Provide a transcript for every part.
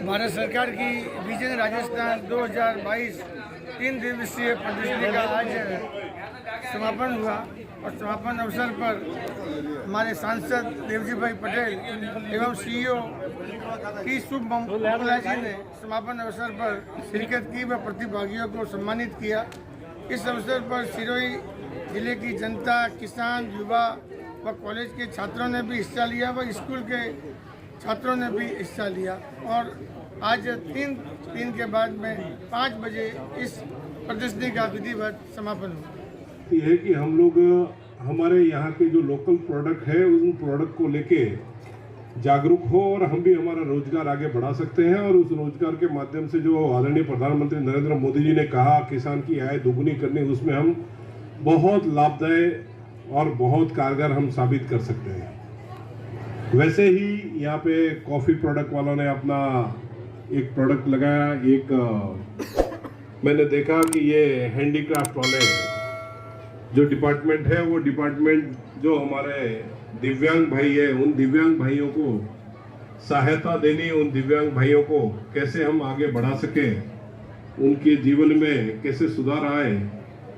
भारत सरकार की विजन राजस्थान 2022 3 दिवसीय प्रदर्शनी का आज समापन हुआ और समापन अवसर पर हमारे सांसद देवजी भाई पटेल एवं सीईओ की शुभ मंगला जी ने समापन अवसर पर शिरकत की व प्रतिभागियों को सम्मानित किया। इस अवसर पर सिरोही जिले की जनता, किसान, युवा व कॉलेज के छात्रों ने भी हिस्सा लिया व स्कूल के छात्रों ने भी हिस्सा लिया और आज 3 के बाद में 5 बजे इस प्रदर्शनी का विधिवत समापन हुआ। है कि हम लोग हमारे यहाँ के जो लोकल प्रोडक्ट है उन प्रोडक्ट को लेके जागरूक हो और हम भी हमारा रोजगार आगे बढ़ा सकते हैं और उस रोजगार के माध्यम से जो आदरणीय प्रधानमंत्री नरेंद्र मोदी जी ने कहा किसान की आय दोगुनी करनी, उसमें हम बहुत लाभदायक और बहुत कारगर हम साबित कर सकते हैं। वैसे ही यहाँ पे कॉफ़ी प्रोडक्ट वालों ने अपना एक प्रोडक्ट लगाया। मैंने देखा कि ये हैंडीक्राफ्ट वाले जो डिपार्टमेंट है वो डिपार्टमेंट जो हमारे दिव्यांग भाई है उन दिव्यांग भाइयों को सहायता देनी, उन दिव्यांग भाइयों को कैसे हम आगे बढ़ा सके, उनके जीवन में कैसे सुधार आए,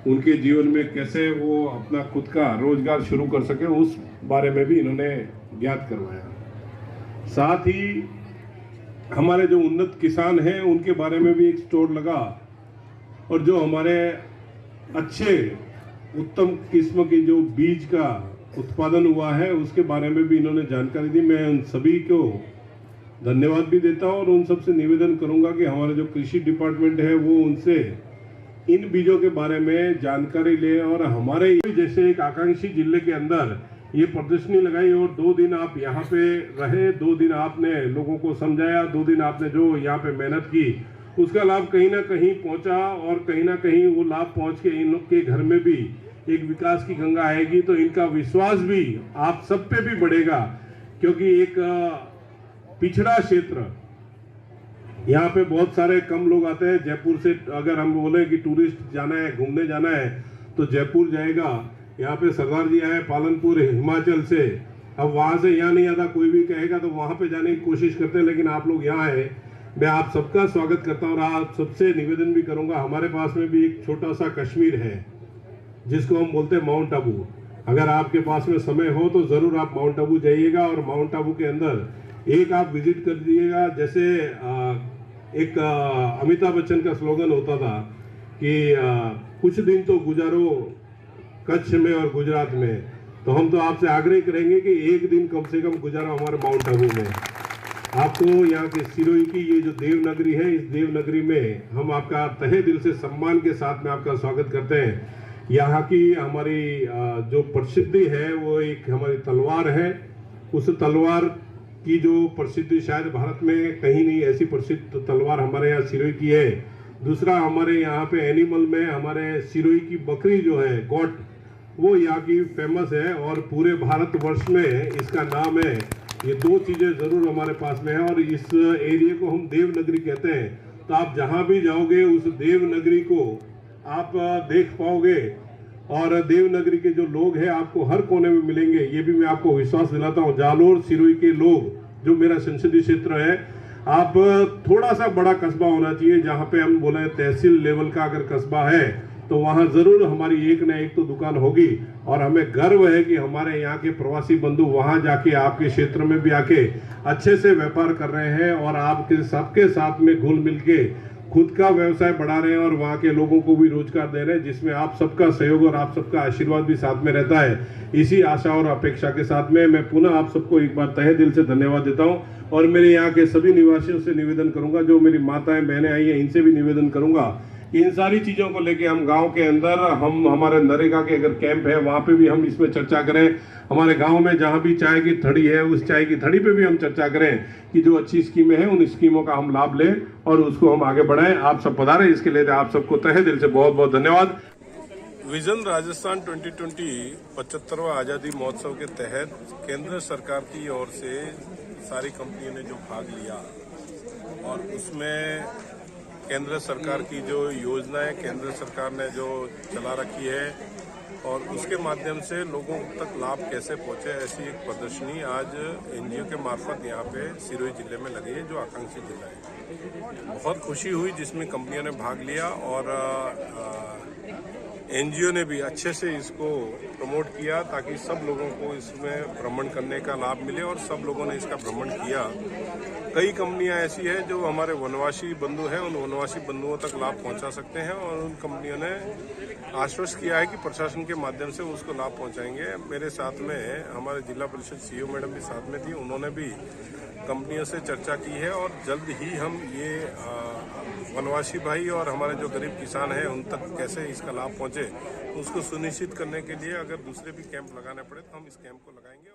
उनके जीवन में कैसे वो अपना खुद का रोजगार शुरू कर सके, उस बारे में भी इन्होंने ज्ञात करवाया। साथ ही हमारे जो उन्नत किसान हैं उनके बारे में भी एक स्टोर लगा और जो हमारे अच्छे उत्तम किस्म के जो बीज का उत्पादन हुआ है उसके बारे में भी इन्होंने जानकारी दी। मैं उन सभी को धन्यवाद भी देता हूं और उन सबसे निवेदन करूंगा कि हमारे जो कृषि डिपार्टमेंट है वो उनसे इन बीजों के बारे में जानकारी ले और हमारे जैसे एक आकांक्षी जिले के अंदर ये प्रदर्शनी लगाई और 2 दिन आप यहाँ पे रहे, 2 दिन आपने लोगों को समझाया, 2 दिन आपने जो यहाँ पे मेहनत की उसका लाभ कहीं ना कहीं पहुँचा और कहीं ना कहीं वो लाभ पहुँच के इन लोग के घर में भी एक विकास की गंगा आएगी तो इनका विश्वास भी आप सब पे भी बढ़ेगा। क्योंकि एक पिछड़ा क्षेत्र यहाँ पे बहुत सारे कम लोग आते हैं। जयपुर से अगर हम बोले कि टूरिस्ट जाना है, घूमने जाना है तो जयपुर जाएगा। यहाँ पे सरदार जी आए पालनपुर हिमाचल से, अब वहाँ से यहाँ नहीं आता, कोई भी कहेगा तो वहाँ पे जाने की कोशिश करते हैं, लेकिन आप लोग यहाँ आए। मैं आप सबका स्वागत करता हूँ और आप सबसे निवेदन भी करूँगा। हमारे पास में भी एक छोटा सा कश्मीर है जिसको हम बोलते हैं माउंट आबू। अगर आपके पास में समय हो तो ज़रूर आप माउंट आबू जाइएगा और माउंट आबू के अंदर एक आप विजिट कर दीजिएगा। जैसे एक अमिताभ बच्चन का स्लोगन होता था कि कुछ दिन तो गुजारो कच्छ में और गुजरात में, तो हम तो आपसे आग्रह करेंगे कि एक दिन कम से कम गुजारो हमारे माउंट आबू में। आपको यहाँ के सिरोही की ये जो देवनगरी है, इस देवनगरी में हम आपका तहे दिल से सम्मान के साथ में आपका स्वागत करते हैं। यहाँ की हमारी जो प्रसिद्धि है वो एक हमारी तलवार है। उस तलवार की जो प्रसिद्धि शायद भारत में कहीं नहीं ऐसी प्रसिद्ध तलवार हमारे यहाँ सिरोही की है। दूसरा हमारे यहाँ पे एनिमल में हमारे सिरोही की बकरी जो है गोट, वो यहाँ की फेमस है और पूरे भारतवर्ष में इसका नाम है। ये 2 चीज़ें ज़रूर हमारे पास में है और इस एरिया को हम देवनगरी कहते हैं। तो आप जहाँ भी जाओगे उस देवनगरी को आप देख पाओगे और देवनगरी के जो लोग हैं आपको हर कोने में मिलेंगे। ये भी मैं आपको विश्वास दिलाता हूँ। जालोर सिरोही के लोग जो मेरा संसदीय क्षेत्र है, आप थोड़ा सा बड़ा कस्बा होना चाहिए जहाँ पे हम बोले तहसील लेवल का अगर कस्बा है तो वहाँ ज़रूर हमारी एक न एक तो दुकान होगी और हमें गर्व है कि हमारे यहाँ के प्रवासी बंधु वहाँ जाके आपके क्षेत्र में भी आके अच्छे से व्यापार कर रहे हैं और आपके सबके साथ में घुल मिल के खुद का व्यवसाय बढ़ा रहे हैं और वहाँ के लोगों को भी रोजगार दे रहे हैं, जिसमें आप सबका सहयोग और आप सबका आशीर्वाद भी साथ में रहता है। इसी आशा और अपेक्षा के साथ में मैं पुनः आप सबको एक बार तहे दिल से धन्यवाद देता हूँ और मेरे यहाँ के सभी निवासियों से निवेदन करूंगा, जो मेरी माताएं बहनें आई हैं इनसे भी निवेदन करूंगा। इन सारी चीज़ों को लेके हम गांव के अंदर हम हमारे नरेगा के अगर कैंप है वहाँ पे भी हम इसमें चर्चा करें। हमारे गांव में जहाँ भी चाय की थड़ी है उस चाय की थड़ी पे भी हम चर्चा करें कि जो अच्छी स्कीमें हैं उन स्कीमों का हम लाभ लें और उसको हम आगे बढ़ाएं। आप सब पधारें, इसके लिए आप सबको तहे दिल से बहुत बहुत धन्यवाद। विजन राजस्थान 2020 75वां आज़ादी महोत्सव के तहत केंद्र सरकार की ओर से सारी कंपनियों ने जो भाग लिया और उसमें केंद्र सरकार की जो योजनाएं केंद्र सरकार ने जो चला रखी है और उसके माध्यम से लोगों तक लाभ कैसे पहुंचे, ऐसी एक प्रदर्शनी आज एनजीओ के मार्फत यहाँ पे सिरोही जिले में लगी है, जो आकांक्षी जिला है। बहुत खुशी हुई जिसमें कंपनियों ने भाग लिया और एनजीओ ने भी अच्छे से इसको प्रमोट किया ताकि सब लोगों को इसमें भ्रमण करने का लाभ मिले और सब लोगों ने इसका भ्रमण किया। कई कंपनियां ऐसी हैं जो हमारे वनवासी बंधु हैं, उन वनवासी बंधुओं तक लाभ पहुंचा सकते हैं और उन कंपनियों ने आश्वस्त किया है कि प्रशासन के माध्यम से उसको लाभ पहुंचाएंगे। मेरे साथ में हमारे जिला परिषद सीईओ मैडम भी साथ में थी, उन्होंने भी कंपनियों से चर्चा की है और जल्द ही हम ये वनवासी भाई और हमारे जो गरीब किसान हैं उन तक कैसे इसका लाभ पहुंचे उसको सुनिश्चित करने के लिए अगर दूसरे भी कैंप लगाने पड़े तो हम इस कैंप को लगाएंगे।